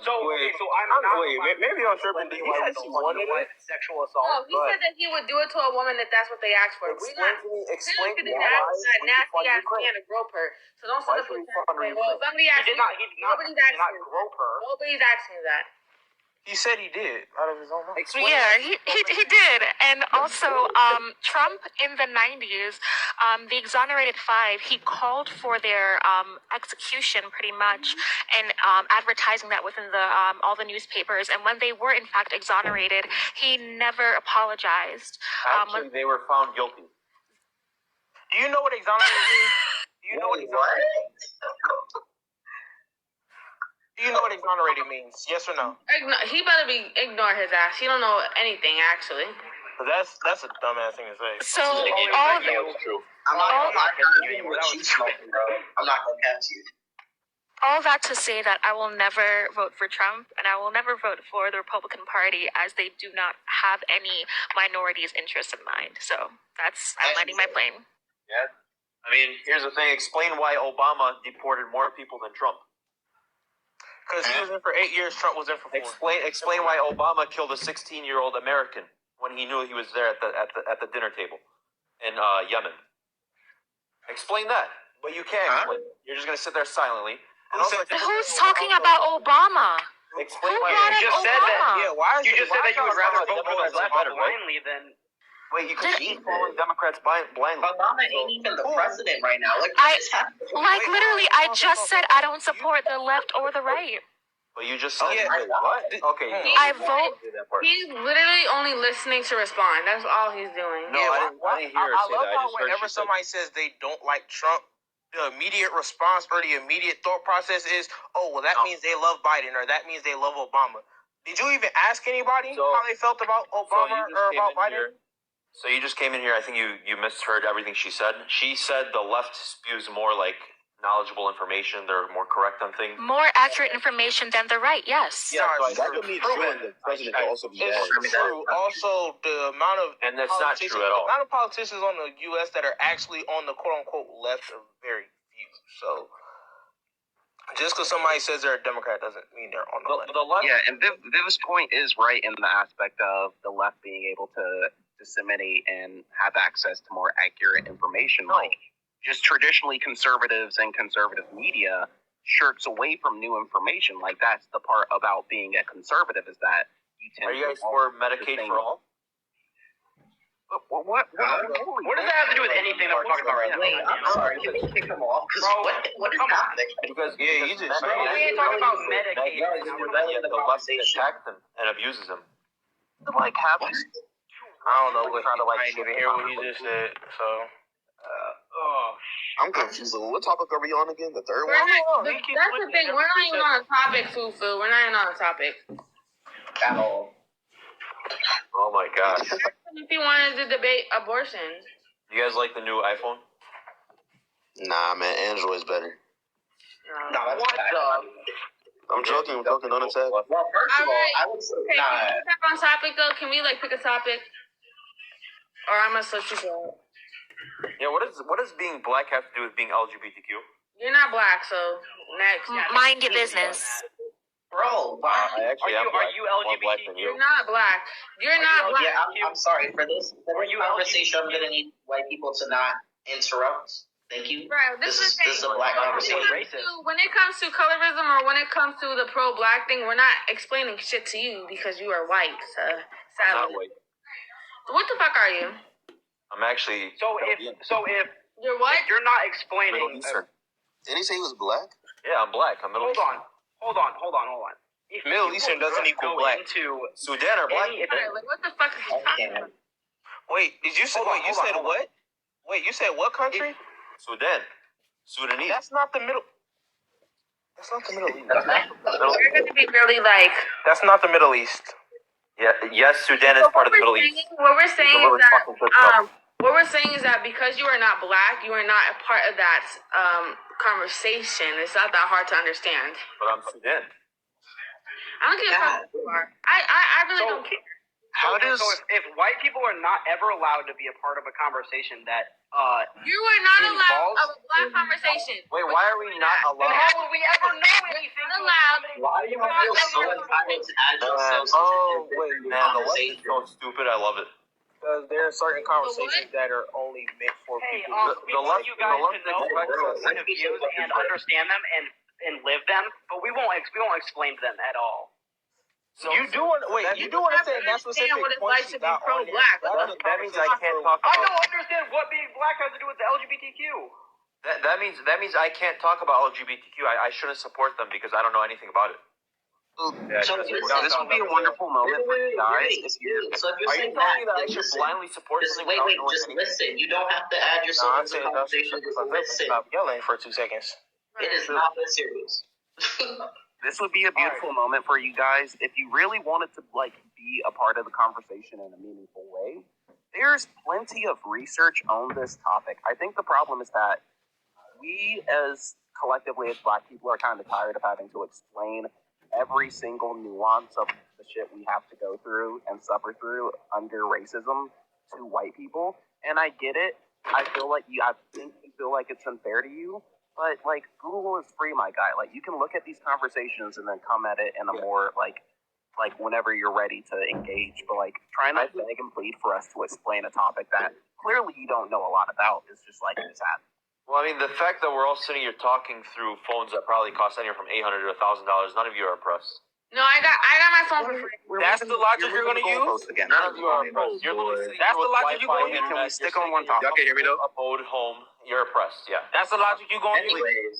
Wait, maybe on Sherman, he actually wanted it. Sexual assault. No, he said that he would do it to a woman if that's what they asked for. Explain to me That why nasty ass man to grope her. So don't sit up and say, well, somebody asked me. Nobody's asking me. Grope her. Nobody's asking me that. He said he did out of his own mouth. Yeah, he did. And also, Trump in the 90s, the Exonerated Five, he called for their execution pretty much and advertising that within the all the newspapers. And when they were in fact exonerated, he never apologized. Actually, they were found guilty. Do you know what exonerated means? Do you know what exonerated means? Yes or no? He better ignore his ass. He don't know anything, actually. That's a dumbass thing to say. So true. I'm not gonna catch you. all that to say that I will never vote for Trump and I will never vote for the Republican Party as they do not have any minorities' interests in mind. So I'm landing my plane. Yeah. I mean, here's the thing. Explain why Obama deported more people than Trump. Because he was in for 8 years, Trump was in for 4. Explain why Obama killed a 16-year-old American when he knew he was there at the dinner table in Yemen. Explain that, but you can't explain. You're just gonna sit there silently. And also, Who's talking about Obama? explain Who why brought you up just said that. Obama? Yeah, why? You just said that you would rather vote for the left better, right? blindly than. Wait, you could keep following Democrats blindly. Obama ain't even the president right now. Literally, I just said I don't support the left or the right. But you just said what? Okay. I vote. He's literally only listening to respond. That's all he's doing. No, I didn't hear her I say love that. how whenever somebody says they don't like Trump, the immediate response or the immediate thought process is, oh, well, that means they love Biden or that means they love Obama. Did you even ask anybody how they felt about Obama or about Biden? So you just came in here. I think you misheard everything she said. She said the left spews more like knowledgeable information. They're more correct on things. More accurate information than the right, yes. Yeah, that could be true, and the president could also be bad. It's true. Also, the amount of And that's not true at all. The amount of politicians on the U.S. that are actually on the quote-unquote left are very few. So just because somebody says they're a Democrat doesn't mean they're on the left. Yeah, and Viv's point is right in the aspect of the left being able to disseminate and have access to more accurate information. Like, just traditionally conservatives and conservative media shirks away from new information. Like, that's the part about being a conservative is that you tend Are you guys for Medicaid for all? What does that have to do with anything that we're talking about right now? Wait, I'm sorry. Can we kick him off? What is happening? Because we ain't talking about Medicaid. The left attacks him and abuses him. like happens? I don't know. I didn't even hear what he just said. So, I'm confused. What topic are we on again? The third one? That's the thing. We're not even on a topic, Fufu. We're not even on a topic. At all. Oh my gosh. If you wanted to debate abortion. You guys like the new iPhone? Nah, man. Android's better. No, that's bad. I'm joking. Don't attack. Well, first of all, I would say can we talk on topic though? Can we pick a topic? Or I'm gonna switch to go. Yeah. What does being black have to do with being LGBTQ? You're not black, so next. Mind your business. Bro, I actually am black. Are you More black than LGBT? you. You're not black. You're not black. Yeah, I'm sorry for this. For this conversation, I'm gonna need white people to not interrupt. Thank you. Right. This is a black conversation. When it comes to colorism or when it comes to the pro-black thing, we're not explaining shit to you because you are white. I'm not white. What the fuck are you? I'm actually. So if You're white? you're not Middle explaining. Eastern. Did he say he was black? Yeah, I'm black. I'm Middle Eastern. Hold on. If Middle you Eastern will doesn't just equal go black. Into Sudan or black? What the fuck are you talking about? Wait, did you say? Wait, you said what? Wait, you said what country? Sudan. Sudanese. That's not the Middle. That's not the Middle East. You're going to be really That's not the Middle East. Yeah. Yes, Sudan is part of the Middle East. What we're saying is that because you are not black, you are not a part of that conversation. It's not that hard to understand. But I'm Sudan. I don't give a fuck who you are. I really don't care. So if white people are not ever allowed to be a part of a conversation that You were not allowed involves- of a black conversation. Wait, why are we not then allowed? how would we ever know anything? Not allowed. Why do you feel so entitled to add yourselves Oh, into wait, every man, the left is conversation? so stupid. I love it. Because there are certain conversations that are only meant for Hey, people. we want you guys to know expects our us- point of views and understand them and live them, but we won't explain to them at all. You do want to say that specific what it's point like she's to be not on pro-black. there. That means I can't talk I about. don't understand what being black has to do with the LGBTQ. That means I can't talk about LGBTQ. I shouldn't support them because I don't know anything about it. So this would be a wonderful moment for you guys. So if you're Are you saying telling me that I then should listen. blindly support Just something? wait, without knowing just anything? listen. You don't have to add No, yourself I'm into saying the that's conversation. Just listen. stop yelling for 2 seconds. It is not that serious. This would be a beautiful moment for you guys if you really wanted to be a part of the conversation in a meaningful way. There's plenty of research on this topic. I think the problem is that we as collectively as black people are kind of tired of having to explain every single nuance of the shit we have to go through and suffer through under racism to white people. And I get it. I think you feel like it's unfair to you. But Google is free, my guy. You can look at these conversations and then come at it in a more whenever you're ready to engage. But trying to beg and plead for us to explain a topic that clearly you don't know a lot about is just it's sad. Well, I mean, the fact that we're all sitting here talking through phones that probably cost anywhere from $800 to $1,000, none of you are impressed. No, I got my phone for free. That's the logic you're going to use? Again. None of you are impressed. You're literally sitting That's here the with logic you're Wi-Fi gonna use? internet. Can we stick You're on one sitting in your topic? Y'all can hear me though? abode home. You're oppressed, yeah. That's the logic you're going to use? Anyways,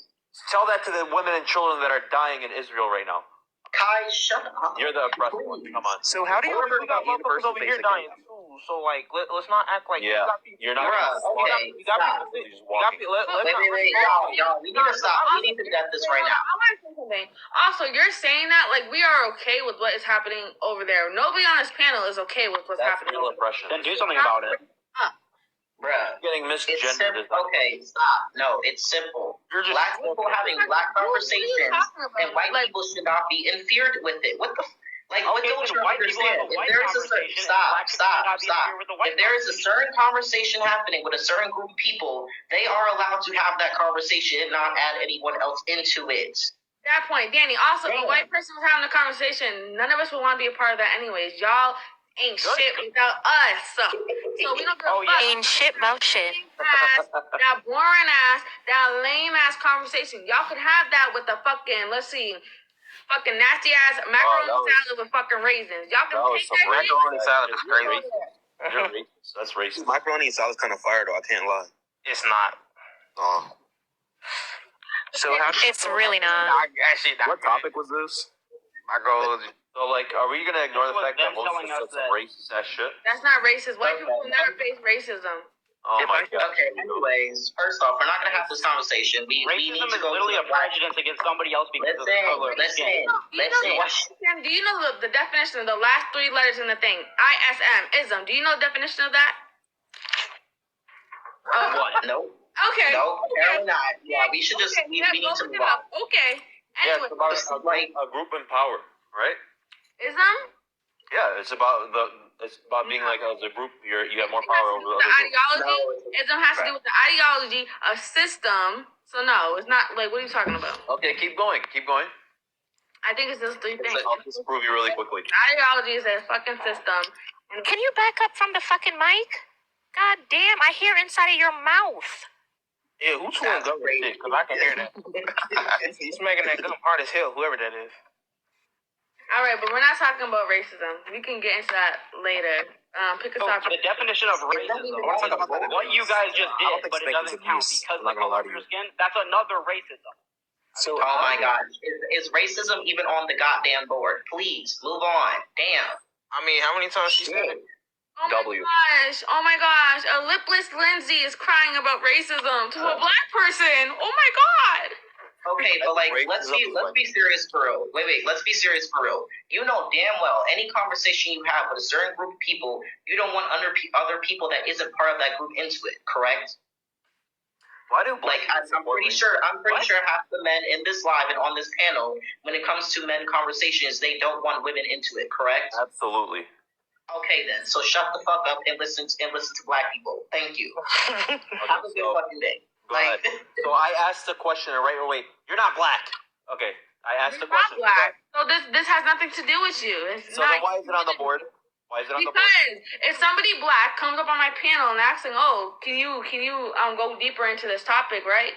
Tell that to the women and children that are dying in Israel right now. Kai, shut up. You're the oppressed one. Come on. So how do you feel We got about motherfuckers universal over here basic dying income? too. So let's not act like Yeah, we got people. you're not. Bruh, okay, We got stop. people. Just We got walking. people. Let's Wait, not. y'all, we need to stop. We need to get this right now. I want to say something. Also, you're saying that we are okay with what is happening over there. Nobody on this panel is okay with what's That's happening. real oppression. Then do something about it. Bruh, Getting it's misgendered. simple. Okay, stop. No, it's simple. You're just Black people having black conversations and white people should not be interfered with it. What the? What Okay, don't then you white people have understand? a white If there is a certain conversation, and black people should not be interfered with the white If there is a conversation. certain conversation happening with a certain group of people, they are allowed to have that conversation and not add anyone else into it. That point, Danny. Also, if a Damn. white person was having a conversation, none of us would want to be a part of that anyways. Y'all ain't shit without us. So we don't give a fuck. Ain't shit about shit. That boring ass, that lame ass conversation. Y'all could have that with the fucking, fucking nasty ass macaroni salad with fucking raisins. Y'all can That was take some that shit. Macaroni salad is crazy. You're racist. That's racist. Macaroni and salad's kind of fire though. I can't lie. It's not. Oh. So how It's really not. Actually, not. What topic was this? Macaroni. So, are we gonna ignore the This was fact that them most of telling us us said some that- racist ass shit? That's not racist. White people will never face racism. Oh my god. Okay, anyways, first off, we're not going to have this conversation. We need Racism to is go literally to a prejudice against somebody else because of the color of their skin. Do you know the definition of the last three letters in the thing? ISM, ism. Do you know the definition of that? What? No, Okay. no, apparently not. Yeah, we should just, we need go to look move it on. up. Okay. Yeah, Anyway, it's about a group in power, right? ism? Yeah, it's about being as a group. You have more power over the The other group. ideology. Ism has to do with the ideology, a system. So no, it's not what are you talking about? Okay, keep going. I think it's those three things. I'll disprove you really quickly. Ideology is a fucking system. And Can you back up from the fucking mic? God damn, I hear inside of your mouth. Yeah, who's chewing gum right there? Because I can hear that. He's smacking that gum hard as hell, whoever that is. all right, but we're not talking about racism. We can get into that later. Pick a So topic. the definition of racism, what you guys just I don't did, think but it spank is doesn't count abuse. because of I'm not the gonna color lie of to your you. skin. That's another racism. So Oh my gosh, is racism even on the goddamn board? Please, move on. Damn. I mean, how many times she said it? W. Oh my gosh, a lipless Lindsay is crying about racism to a black person. Oh my god. Okay, but let's Racism be serious for real. Wait, let's be serious for real. You know damn well any conversation you have with a certain group of people, you don't want other people that isn't part of that group into it, correct? Why do I'm pretty sure half the men in this live and on this panel, when it comes to men conversations, they don't want women into it, correct? Absolutely. Okay then, so shut the fuck up and listen to black people. Thank you. Have a good fucking day. Go ahead. So I asked the question, right? Wait, you're not black. Okay, I asked You're the question. not black. So this has nothing to do with you. It's So not, then why is it on the board? Why is it on the board? because if somebody black comes up on my panel and asking, "Oh, can you go deeper into this topic?" Right?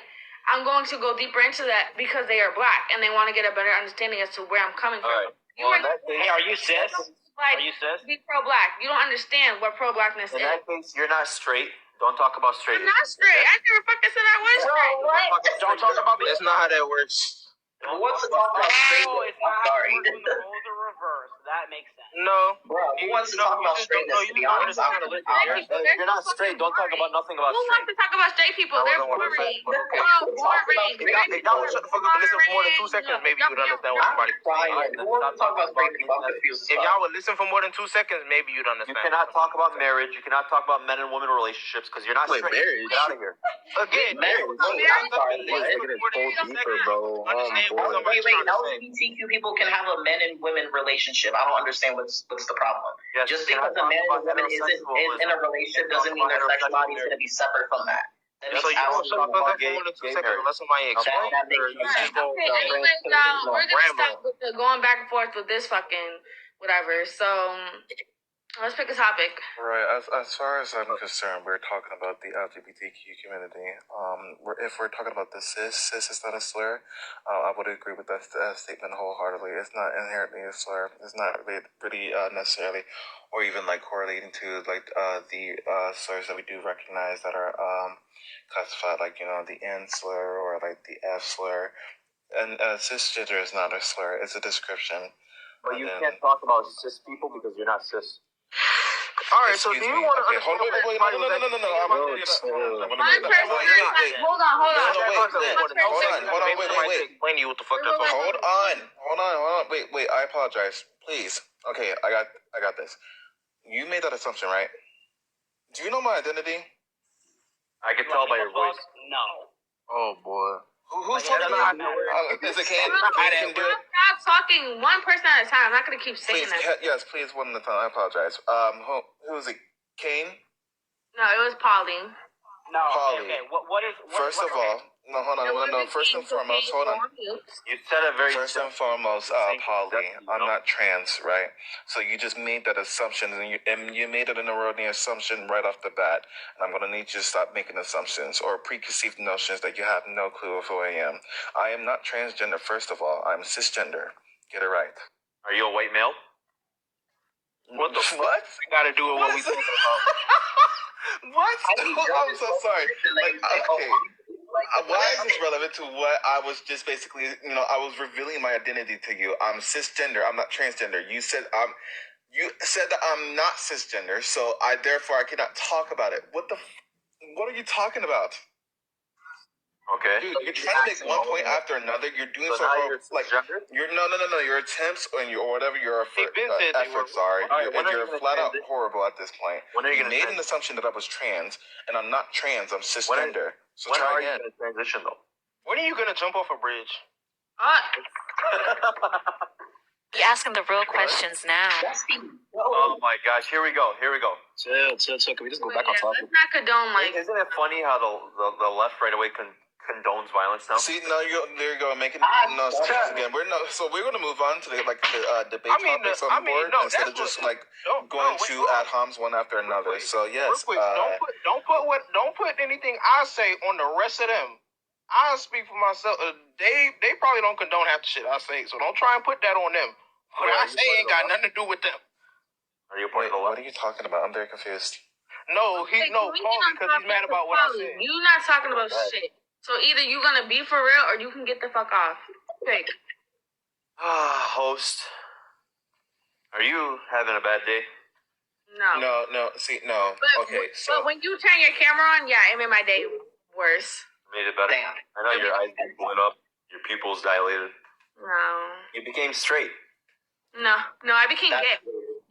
I'm going to go deeper into that because they are black and they want to get a better understanding as to where I'm coming from. All right. You Well, are in that case, Hey, are you cis? like, Are you cis? be pro-black. You don't understand what pro-blackness in is. that case, you're not straight. Don't talk about straight. I'm not straight. I never fucking said I was straight. Don't talk about me. That's not how that works. Who wants to talk about straightness? It's not I'm sorry. when the roles are reversed. That makes sense. No. Bro, who wants to talk about straightness, to be honest? You're not straight. Don't talk about nothing about Who wants straight. to talk about straight people? They're That wasn't what I boring. said, but okay. Boring. If y'all would shut the fuck up and listen for more than 2 seconds, maybe you would understand what somebody. Brian, who wants to talk about straight people? I'm confused. If y'all would listen for more than 2 seconds, maybe you'd You understand. cannot talk about marriage. You cannot talk about men and women relationships because you're not Wait, straight. marriage? Get out of here. Again, Marriage? I'm sorry, what? Wait, LGBTQ people can have a men and women relationship. I don't understand what's the problem. Yes, Just you because cannot a man talk and woman about is in a relationship doesn't mean their sexuality is going to be separate from that. That So makes you don't shut the fuck up absolutely for more than 2 gay seconds marriage. unless somebody explains. That makes Or you sense. just go. Okay, anyways, we're gonna Rambo. stop with the going back and forth with this fucking whatever. So let's pick a topic. Right. As far as I'm concerned, we're talking about the LGBTQ community. If we're talking about the cis is not a slur. I would agree with that statement wholeheartedly. It's not inherently a slur. It's not really necessarily, or even like correlating to like the slurs that we do recognize that are classified, like the N slur or like the F slur. And cisgender is not a slur. It's a description. But you can't talk about cis people because you're not cis. All right, so do you want to? Okay, hold on, wait, no. One person is like, hold on. Wait. Explain to you what the fuck they're talking about. Hold on. Wait. I apologize. Please. Okay, I got this. You made that assumption, right? Do you know my identity? I can tell by your voice. No. Oh boy. Who's talking about? Is it Can do it? Stop talking one person at a time. I'm not gonna keep saying Please, that. yes, please, one at a time. I apologize. Who is it? Kane? No, it was Pauline. No. Polly. Okay. What is? First of all, no, hold on. No. First and foremost, hold on. You said a very. First and foremost, Polly, I'm not trans, right? So you just made that assumption, and you made it an erroneous assumption right off the bat. And I'm gonna need you to stop making assumptions or preconceived notions that you have no clue of who I am. I am not transgender. First of all, I'm cisgender. Get it right. Are you a white male? What the fuck? What? Got to do with what we talking about. What? I'm so sorry. Like, okay. Why is this relevant to what I was just basically, I was revealing my identity to you. I'm cisgender. I'm not transgender. You said that I'm not cisgender, so therefore I cannot talk about it. What are you talking about? Okay. Dude, you're trying to make one point after another. You're doing so now horrible. you're Like cisgender? no. Your attempts and your whatever your Hey, Ben said they were- efforts are, All right, when are you're you gonna flat out transition? horrible at this point. When are you You gonna made an transition? assumption that I was trans, and I'm not trans. I'm cisgender. So When try are again. you going to transition though? When are you gonna jump off a bridge? You're asking the real questions now. Oh my gosh! Here we go. Chill. Can we just go back on Let's topic? not condone Isn't it funny how the left right away condones violence now? See, there you go, making assumptions again. We're going to move on to the debate topics on the board instead of just going ad homs one after another. So yes, Real quick, don't put anything I say on the rest of them. I speak for myself. They probably don't condone half the shit I say, so don't try and put that on them. What I say ain't got nothing to do with them. Are you a part wait, of the what left? are you talking about? I'm very confused. No, Paul, because he's mad about what I said. You not talking about shit. So either you gonna be for real or you can get the fuck off. Pick. Host, are you having a bad day? No. No. But when you turn your camera on, yeah, it made my day worse. Made it better. Damn. I know your eyes lit up, your pupils dilated. No. You became straight. No, I became gay.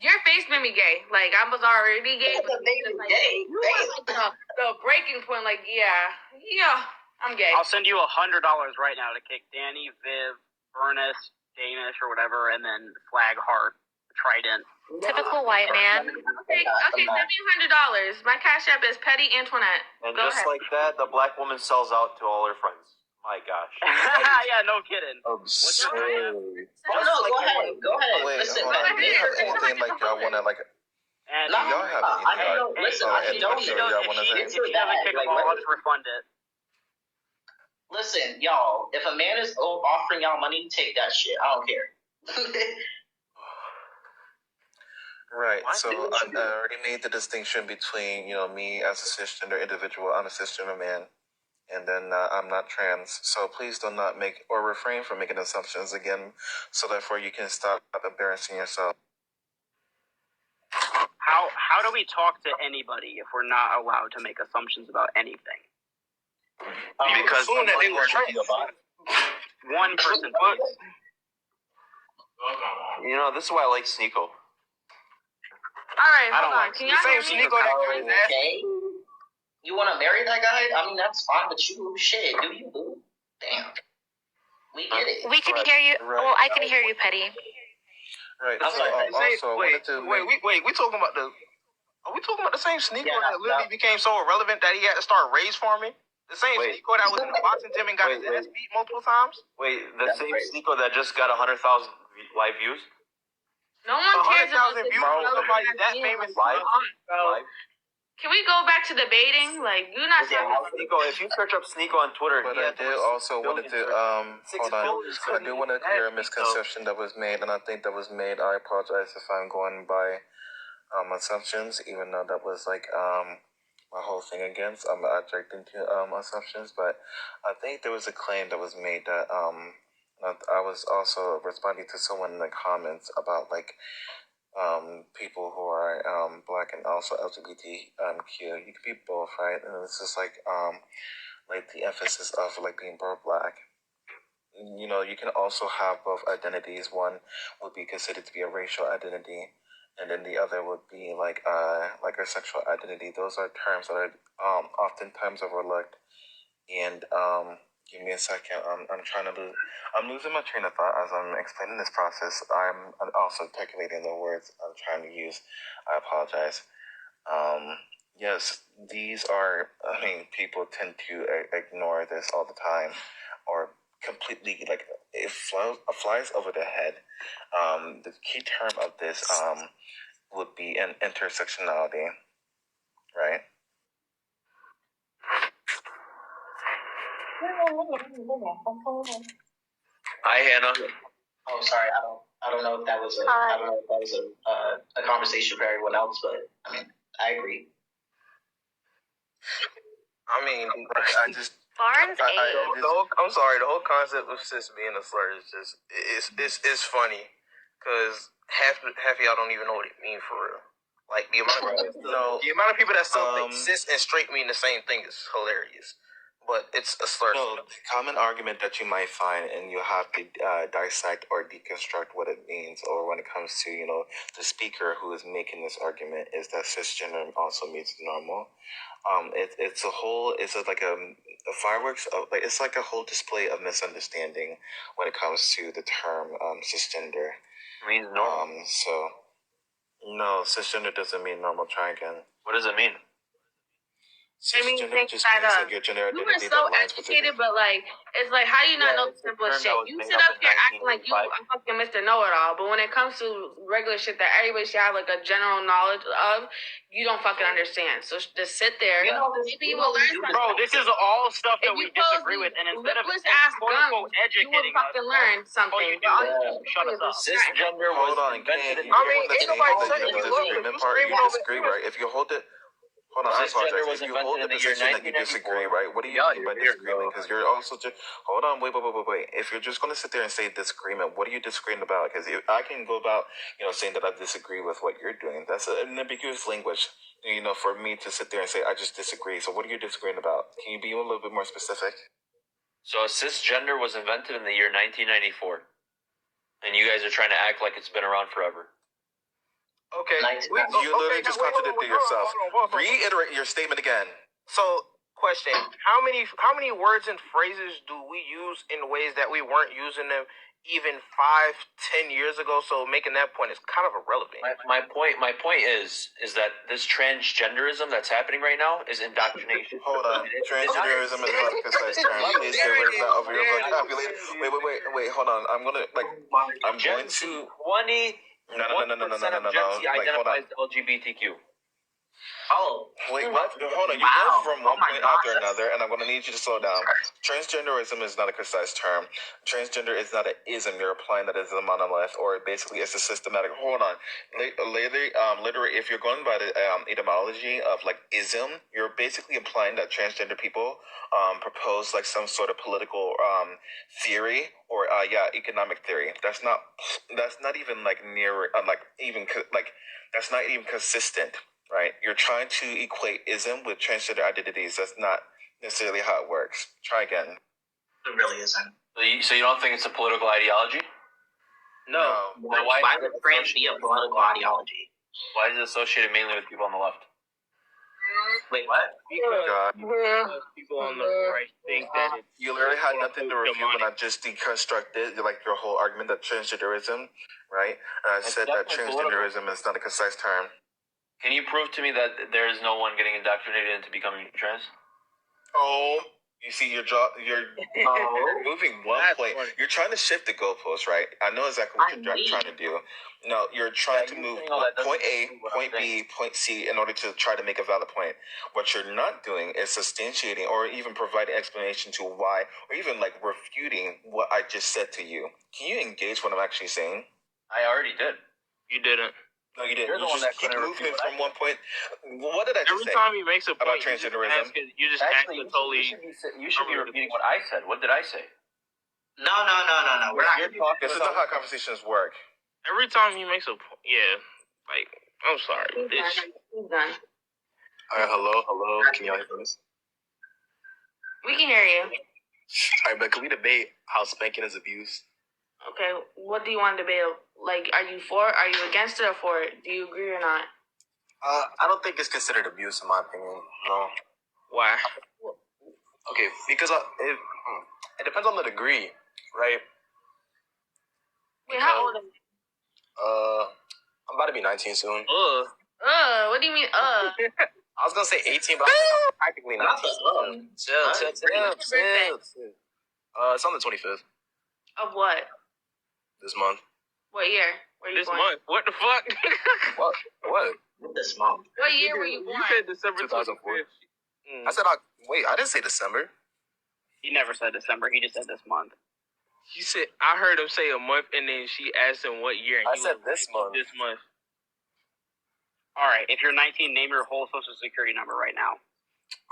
Your face made me gay. Like, I was already gay. But made me like, gay? You were like the breaking point. Like, yeah, I'm gay. I'll send you $100 right now to kick Danny, Viv, Ernest, Danish, or whatever, and then Flag Heart, Trident. Typical white man. Okay, send me $100. My cash app is Petty Antoinette. And Go just ahead. like that, the black woman sells out to all her friends. My gosh. Yeah, no kidding. Absurd. Oh no, go ahead. Go ahead. Wait, Listen, hold on. Do you have anything like y'all wanna like? And No, Do y'all have I anything? know. Listen, Oh, I and know. I'm sure y'all wanna say. if she doesn't kick a ball, I'll just refund it. Listen, y'all. If a man is offering y'all money, take that shit. I don't care. Right. Why So didn't I you- already made the distinction between me as a cisgender individual. I'm a cisgender man, and then I'm not trans. So please do not make or refrain from making assumptions again, so therefore you can stop embarrassing yourself. How do we talk to anybody if we're not allowed to make assumptions about anything? Because soon that they were trans. One person, please. This is why I like Sneeko. Alright, I hold don't on. like Can y'all hear Same me? Sneeko that got his ass. Okay. You want to marry that guy? I mean, that's fine with you. Shit, do you, boo? Damn. We get it. We can hear you. Right. Well, I can hear you, Petty. Right. That's So like- also I wanted to We talking about the. Are we talking about the same Sneeko Yeah, that literally became so irrelevant that he had to start raise farming? The same Wait. Sneeko that was in the boxing gym and got his ass beat multiple times? Wait, the That's same crazy. Sneeko that just got 100,000 live views? No one cares about 100,000 this. views on somebody that famous Live? live. Live? Can we go back to debating? Like, you're not Yeah, talking. Sneeko, if you search up Sneeko on Twitter, But he I had did over also 6 wanted to billion hold on. I do want to clear a misconception that was made, and I think that was made. I apologize if I'm going by assumptions, even though that was like my whole thing against. I'm objecting to assumptions, but I think there was a claim that was made that I was also responding to someone in the comments about like people who are black and also LGBTQ. You could be both, right? And it's just like the emphasis of like being both black. You can also have both identities. One would be considered to be a racial identity, and then the other would be like a sexual identity. Those are terms that are oftentimes overlooked. And give me a second. I'm losing my train of thought as I'm explaining this process. I'm also calculating the words I'm trying to use. I apologize. Yes, these are. I mean, people tend to ignore this all the time, or completely like it flies over the head. The key term of this would be an intersectionality, right? Hi, Hannah. Oh, sorry. I don't know if that was a conversation for everyone else, but I mean, I agree. I mean, I just. Barnes I- 8. I- the whole, I'm sorry. The whole concept of cis being a slur is just it's funny because half of y'all don't even know what it means for real. Like the amount of people that still think cis and straight mean the same thing is hilarious, but it's a slur. No, the common argument that you might find, and you have to dissect or deconstruct what it means, or when it comes to the speaker who is making this argument, is that cisgender also means normal. It's like a fireworks of, like, it's like a whole display of misunderstanding when it comes to the term cisgender. It means normal. So no, cisgender doesn't mean normal. Try again. What does it mean? I mean, Cisgender think just that, means like your gender You were identity so that aligns with your educated, but like, it's like, how do you not know the it's a simplest term shit? that was You made sit up up in here acting like you 1985. a fucking Mr. Know-It-all, but when it comes to regular shit that everybody should have like a general knowledge of, you don't fucking understand. So just sit there. Maybe you will learn something. Bro, this is all stuff that If we you pose disagree with, and these instead of lipless ass quote unquote guns, you will educating us, fucking learn something. all you do But is shut us up. Cisgender was Hold on, invented in King. I mean, Let's ain't nobody change saying the you disagreement look, part. you You screaming disagree, over- right? If you hold it. Hold on, I Cisgender apologize. was If you invented hold the in the year position that you disagree, 1994. right? What do you Yeah, mean by you're weird, disagreement? bro. Because you're also just hold on, wait. If you're just going to sit there and say disagreement, what are you disagreeing about? Because I can go about saying that I disagree with what you're doing. That's an ambiguous language. For me to sit there and say I just disagree. So what are you disagreeing about? Can you be a little bit more specific? So cisgender was invented in the year 1994, and you guys are trying to act like it's been around forever. Okay, You literally just contradicted yourself. Hold on. Reiterate your statement again. So, question: How many words and phrases do we use in ways that we weren't using them even 5-10 years ago. So making that point is kind of irrelevant. My point is that this transgenderism that's happening right now is indoctrination. Hold on. Transgenderism is not a concise term. Please get rid of that over your vocabulary. Wait. Hold on. I'm going to. No. Identifies LGBTQ. Oh, Wait, what? Hold on. You Wow. go from one Oh my point after gosh. another, and I'm going to need you to slow down. Transgenderism is not a concise term. Transgender is not an ism. You're applying that as a monolith, or basically it's a systematic. Hold on. Literally, if you're going by the etymology of like ism, you're basically implying that transgender people propose like some sort of political theory or economic theory. That's not even like near that's not even consistent. Right, you're trying to equate ism with transgender identities. That's not necessarily how it works. Try again. it really isn't. So you don't think it's a political ideology? No. Then Why would trans be a political ideology? Why is it associated mainly with people on the left? Wait, what? God. Because people on the right think that it's You literally had nothing to refute when I just deconstructed like your whole argument that transgenderism, right? And I said that transgenderism is not a concise term. Can you prove to me that there is no one getting indoctrinated into becoming trans? Oh, you see, you're moving one That's point. funny. You're trying to shift the goalpost, right? I know exactly what you're trying to do. No, you're trying to move point A, point B, point C in order to try to make a valid point. What you're not doing is substantiating or even providing explanation to why, or even like refuting what I just said to you. Can you engage what I'm actually saying? I already did. You didn't. No, you didn't. You're the You one just that keep couldn't moving refute what I from one point. What did I just Every say? time he makes a About point, transgenderism? you just ask Actually, a totally. you should be repeating what I said. What did I say? No. We're not. This is not how conversations work. Every time he makes a point, like I'm sorry, bitch. He's done. Alright, hello. Can y'all hear us? We can hear you. Alright, but can we debate how spanking is abuse? Okay, what do you want to debate? Like, are you for it? Are you against it or for it? Do you agree or not? I don't think it's considered abuse in my opinion. No. Why? Okay, because it depends on the degree, right? Wait, how old are you? I'm about to be 19 soon. What do you mean, I was gonna say 18, but I'm practically 19. Not the Chill. birthday? It's on the 25th Of what? this month. What year? Were you This born? month? What the fuck? What? this month. What year were you born? You said December 2004. 25th. I said wait. I didn't say December. He never said December. He just said this month. He said I heard him say a month, and then she asked him what year. And I he said was this like, month. This month. All right. If you're 19, name your whole social security number right now.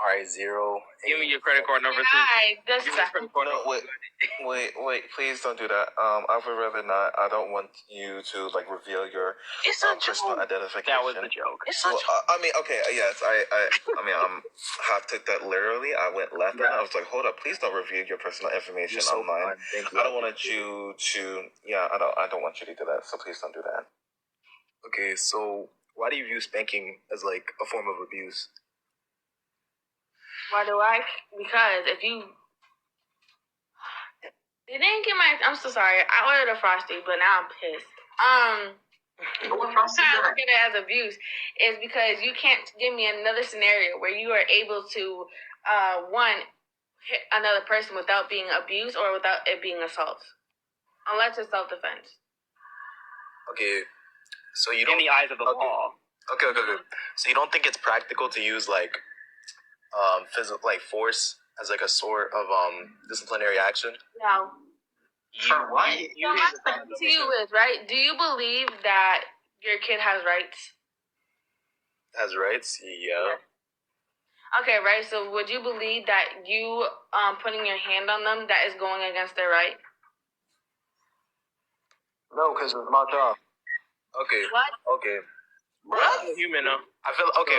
All right, 0. Give me your credit card number too. Hi, just Give me your credit card No, number. wait, please don't do that. I would rather not. I don't want you to like reveal your It's a personal joke. identification. That was the joke. It's a Well, joke. I mean, okay, yes, I mean, I took that literally. I went left, and I was like, hold up, please don't reveal your personal information online. Thank you. I don't want you to, I don't want you to do that. So please don't do that. Okay, so why do you view spanking as like a form of abuse? Why do I? Because if you... They didn't get my... I'm so sorry. I ordered a Frosty, but now I'm pissed. What Frosty I you look at it as abuse is because you can't give me another scenario where you are able to, one, hit another person without being abused or without it being assault. Unless it's self-defense. Okay, so you In don't. the eyes of the law. Okay. So you don't think it's practical to use like physical, like force as like a sort of disciplinary action? No. For what? So my question to you is, right, do you believe that your kid has rights? Has rights? Yeah. Okay, right, so would you believe that you putting your hand on them, that is going against their right? No, because it's my job. Okay. What? Okay. What? Human, though. I feel okay.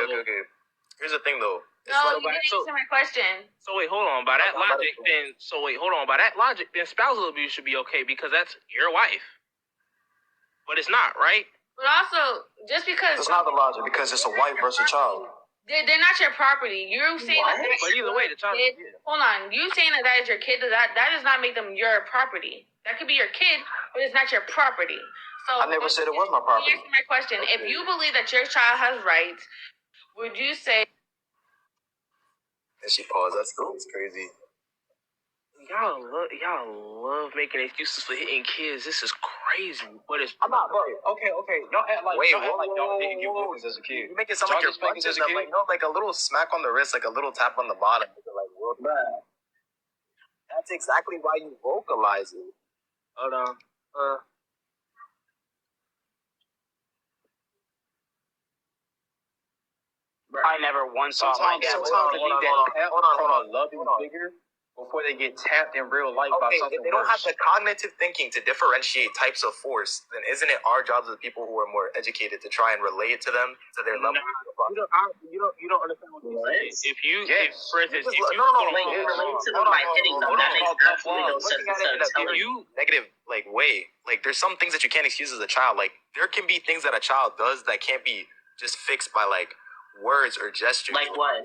Here's the thing, though. It's No, like, you didn't answer my question. So wait, hold on. By that logic, then spousal abuse should be okay because that's your wife. But it's not, right? But also, just because... that's not the logic because it's a wife versus a child. They're not your property. You're saying that... But either way, the child. Hold on. You saying that is your kid, that does not make them your property. That could be your kid, but it's not your property. So I never said it was my property. Answer my question. Okay. If you believe that your child has rights, would you say? And she paused. That's crazy. Y'all love making excuses for hitting kids. This is crazy. But it's I'm not, bro. Okay. Y'all act like y'all didn't get whoopings as a kid. You make it sound like you're punching them, like, like a little smack on the wrist, like a little tap on the bottom. Like, well, that's exactly why you vocalize it. hold on. I never once saw my dad. Sometimes they need that hold on, loving figure before they get tapped in real life by something if they don't have the cognitive thinking to differentiate types of force, then isn't it our jobs as people who are more educated to try and relate it to them, to their level? You don't understand what you're saying. If for instance, if you relate to them by hitting them, that makes absolutely no sense. You negative way. Like there's some things that you can't excuse as a child. Like there can be things that a child does that can't be just fixed by like words or gestures. Like what?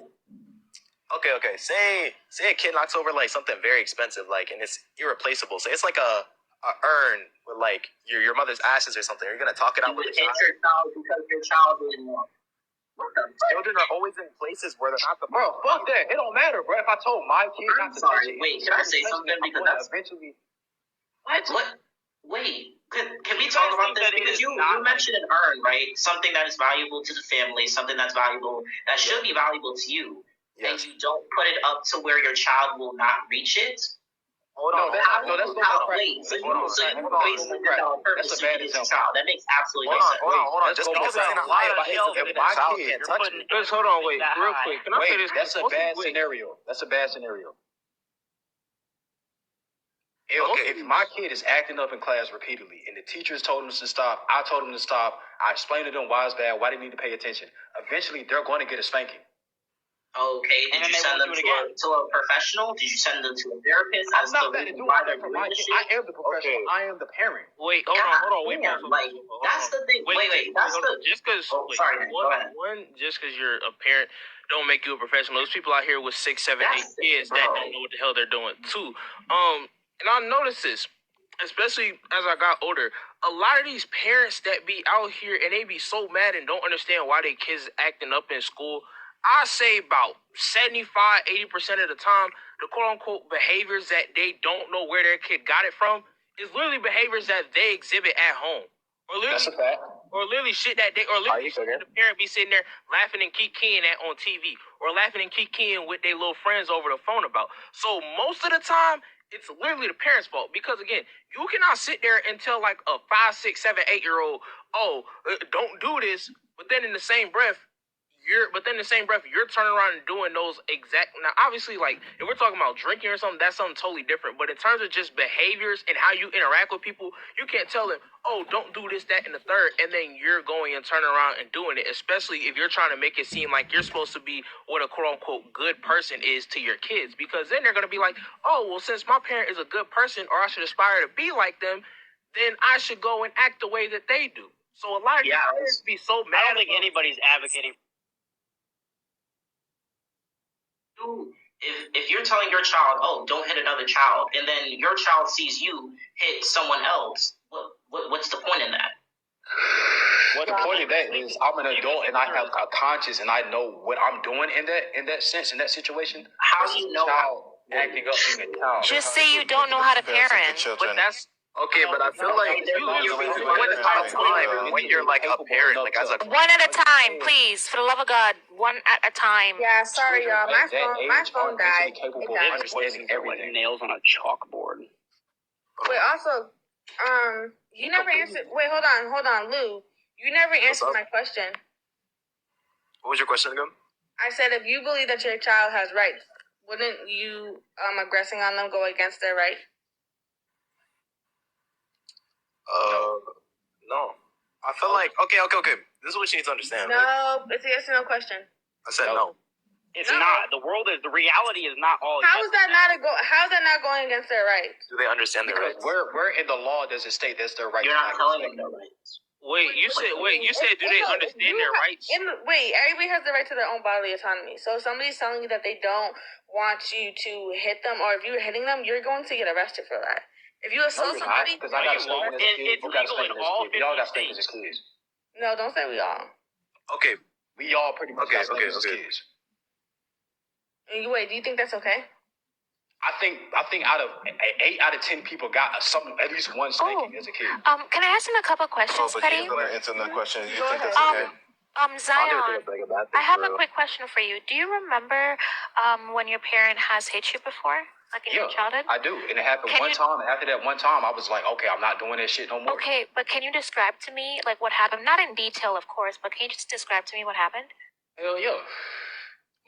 Okay. Say a kid knocks over like something very expensive, like, and it's irreplaceable. Say it's like a urn with like your mother's ashes or something. Are you gonna talk it out with your child because your child didn't know? Children are always in places where they're not the bro. Fuck that. It don't matter, bro. If I told my kid not to touch it, wait, can I say something? Because that's eventually. What? Wait. Can we talk about this? Because you mentioned an urn, right? Something that is valuable to the family, something that's valuable, that should be valuable to you. Yes. And you don't put it up to where your child will not reach it? Hold on. That's wait. So you basically did that on purpose to get your child. That makes absolutely no sense. Hold on. Just because it's not lie about if my kid touch it. Just hold on, wait, real quick. Can I say this? That's a bad scenario. If my kid is acting up in class repeatedly and the teachers told him to stop, I told him to stop, I explained to them why it's bad, why they need to pay attention, eventually they're going to get a spanking. Okay, did you send them to a professional? Did you send them to a therapist? I'm not that to do with that for my kid. I am the professional. Okay. I am the parent. Wait, hold on. Wait, that's the thing. Wait. That's the. Just because. Sorry. Just because you're a parent, don't make you a professional. There's people out here with 6, 7, 8 kids that don't know what the hell they're doing too. And I noticed this, especially as I got older. A lot of these parents that be out here and they be so mad and don't understand why their kids acting up in school. I say about 75, 80% of the time, the quote-unquote behaviors that they don't know where their kid got it from is literally behaviors that they exhibit at home. Or literally, that's a fact. Or literally shit that the parent be sitting there laughing and kikiing at on TV. Or laughing and kikiing with their little friends over the phone about. So most of the time, it's literally the parents' fault. Because, again, you cannot sit there and tell, like, a 5, 6, 7, 8-year-old, don't do this. But then in the same breath, you're turning around and doing those exact. Now, obviously, like if we're talking about drinking or something, that's something totally different. But in terms of just behaviors and how you interact with people, you can't tell them, don't do this, that, and the third, and then you're going and turning around and doing it. Especially if you're trying to make it seem like you're supposed to be what a quote unquote good person is to your kids, because then they're gonna be like, since my parent is a good person, or I should aspire to be like them, then I should go and act the way that they do. So a lot of parents be so mad. I don't think anybody's advocating. If you're telling your child, don't hit another child, and then your child sees you hit someone else, what's the point in that? Well, the point of that is I'm an adult and I have a conscience and I know what I'm doing in that sense, in that situation. How do you know? Acting up being a child. Just say you don't know how to parent. But that's. Okay, but I feel like when you're like a parent, like as a one at a time, please, for the love of God, one at a time. Yeah, sorry, y'all. My phone died. Capable of understanding everything. Nails on a chalkboard. Wait, also, you never answered. Wait, hold on, Lou. You never answered my question. What was your question again? I said, if you believe that your child has rights, wouldn't you aggressing on them go against their right? No. I feel like okay. This is what you need to understand. No, it's a yes or no question. I said no. It's not. The reality is not all. How is that not going against their rights? Do they understand their rights? Where in the law does it state that's their right? You're not telling them their rights. You said. Do they understand their rights? Everybody has the right to their own bodily autonomy. So if somebody's telling you that they don't want you to hit them, or if you're hitting them, you're going to get arrested for that. If you assault somebody, because I got spanked as a kid. It's legal in all 50 Y'all got spanked as kids. no, don't say we all. Okay. We all pretty much got spanked as kids. Wait, do you think that's okay? I think out of 8 out of 10 people got at least one spanking as a kid. Can I ask him a couple questions, but Petty? you're gonna answer that question. You think that's Um, okay? Zion, I have a quick question for you. Do you remember when your parent has hit you before, like in your childhood? I do, and it happened one time. And after that one time, I was like, okay, I'm not doing that shit no more. Okay, but can you describe to me like what happened? Not in detail, of course, but can you just describe to me what happened? Hell yeah.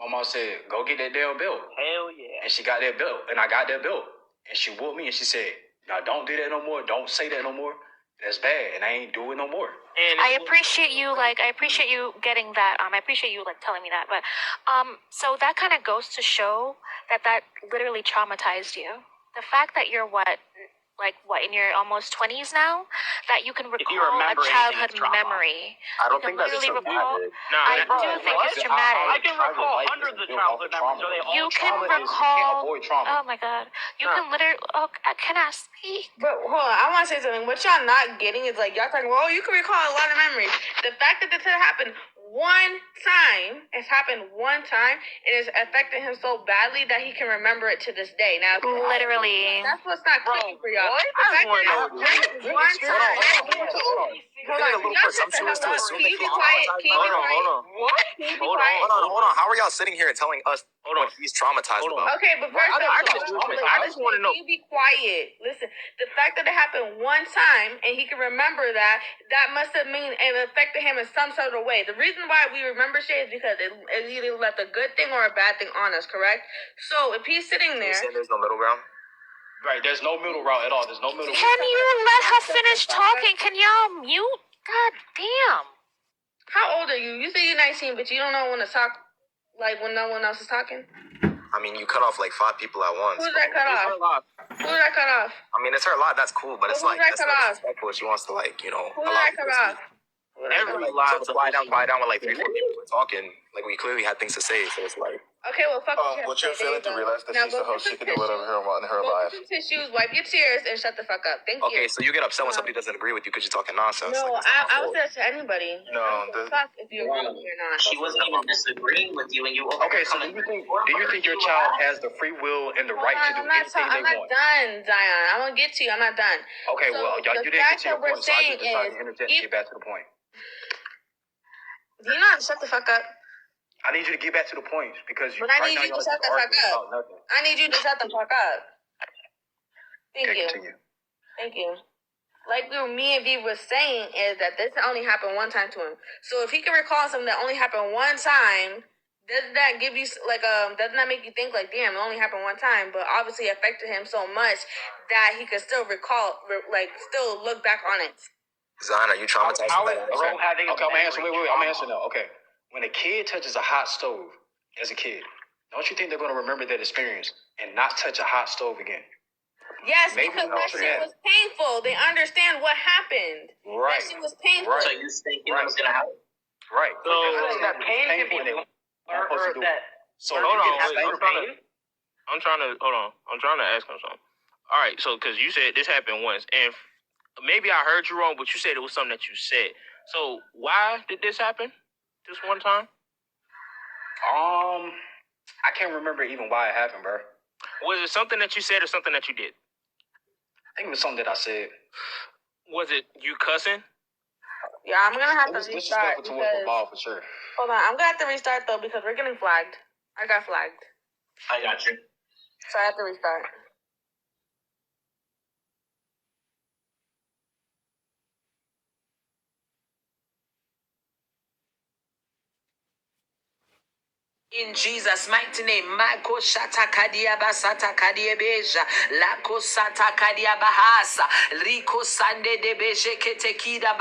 My mom said, go get that damn belt. Hell yeah. And she got that belt, and I got that belt. And she whooped me, and she said, now don't do that no more. Don't say that no more. That's bad, and I ain't doing no more. And I appreciate you, I appreciate you getting that. I appreciate you, telling me that. But, so that kind of goes to show that literally traumatized you. The fact that you're in your almost 20s now, that you can recall a childhood memory. I don't think that's literally recall. traumatic. I do think it's traumatic. I can recall hundreds of childhood memories. Are they all You can Trauma is- you recall. can't avoid trauma. Oh my god. You can literally. Oh, can I speak? But hold on, I want to say something. What y'all not getting is like y'all talking. Well, you can recall a lot of memories. The fact that this had happened one time, it's happened one time, it has affected him so badly that he can remember it to this day. Now, Literally. that's what's not clicking for y'all. what? The fact that it happened one time. Hold on. A little presumptuous to assume Can you be quiet? Can you be quiet? What? Can you be quiet? Hold on. How are y'all sitting here and telling us what he's traumatized about? Okay, but first I just want to know. Can you be quiet? Listen, the fact that it happened one time and he can remember that must have mean it affected him in some sort of way. The reason why we remember shit is because it either left a good thing or a bad thing on us, correct? So if he's sitting there, You saying there's no middle ground? Right, there's no middle route at all. There's no middle Can you let her finish talking? Can y'all mute? God damn. how old are you? You say you're 19, but you don't know when to talk, like when no one else is talking. I mean, you cut off like 5 people at once. Who's that cut off? Who's that cut off? I mean, it's her lot. That's cool, but it's Who's like that that's cut not off? disrespectful. She wants to Who's allow that people cut to off? speak. Every Like, lot. so quiet down with like 3-4 people were talking. Like we clearly had things to say, so it's like. Okay, well, fuck What you're feeling to realize that Now she's the go host, get she some can do whatever her want in her Go life. get some tissues, wipe your tears, and shut the fuck up. Thank you. Okay, so you get upset when somebody doesn't agree with you because you're talking nonsense. No, Like, that's I not would cool. say that to anybody. No, I don't give a the- fuck if you agree with me or not. She wasn't even disagreeing with you, and you. Okay, so do you think your child has the free will and the right to do anything I'm they not want? done, Zion. I'm gonna get to you. I'm not done. Okay, So, well, the you didn't fact get to your that we're point, so I just saying decided to is, interject and get back to the point. Do you know how to shut the fuck up? I need you to get back to the point because But I right need now you to y'all shut just the fuck arguing up. about nothing. I need you to shut the fuck up. Thank Okay, you. continue. Thank you. Like me and V was saying is that this only happened one time to him. So if he can recall something that only happened one time, doesn't that give you doesn't that make you think like, damn, it only happened one time, but obviously it affected him so much that he could still recall, still look back on it. Zion, are you traumatized? How by is that? bro having a Okay, I'm answering. memory Wait, I'm trauma? answering now. Okay, when a kid touches a hot stove as a kid, don't you think they're going to remember that experience and not touch a hot stove again? Yes, Maybe because not that for shit that. was painful. They understand what happened. Right. That shit was painful. Right. So you thinking that was gonna happen? Right. So that pain can be and they weren't or supposed to do it. that. So Hold you on, get wait, explained I'm trying to hold on. I'm trying to ask him something. All right, so because you said this happened once, and maybe I heard you wrong, but you said it was something that you said. So why did this happen? This one time? I can't remember even why it happened, bro. Was it something that you said or something that you did? I think it was something that I said. Was it you cussing? Yeah, I'm gonna have It to was restart disrespectful towards the because ball for sure. hold on, I'm gonna have to restart though because we're getting flagged. I got flagged, I got you. so I have to restart. In Jesus' mighty name, Mako Shata Kadia Basata Kadia Beja, Lako Sata Kadia Bahasa, Rico Sande de Beje Ketekida.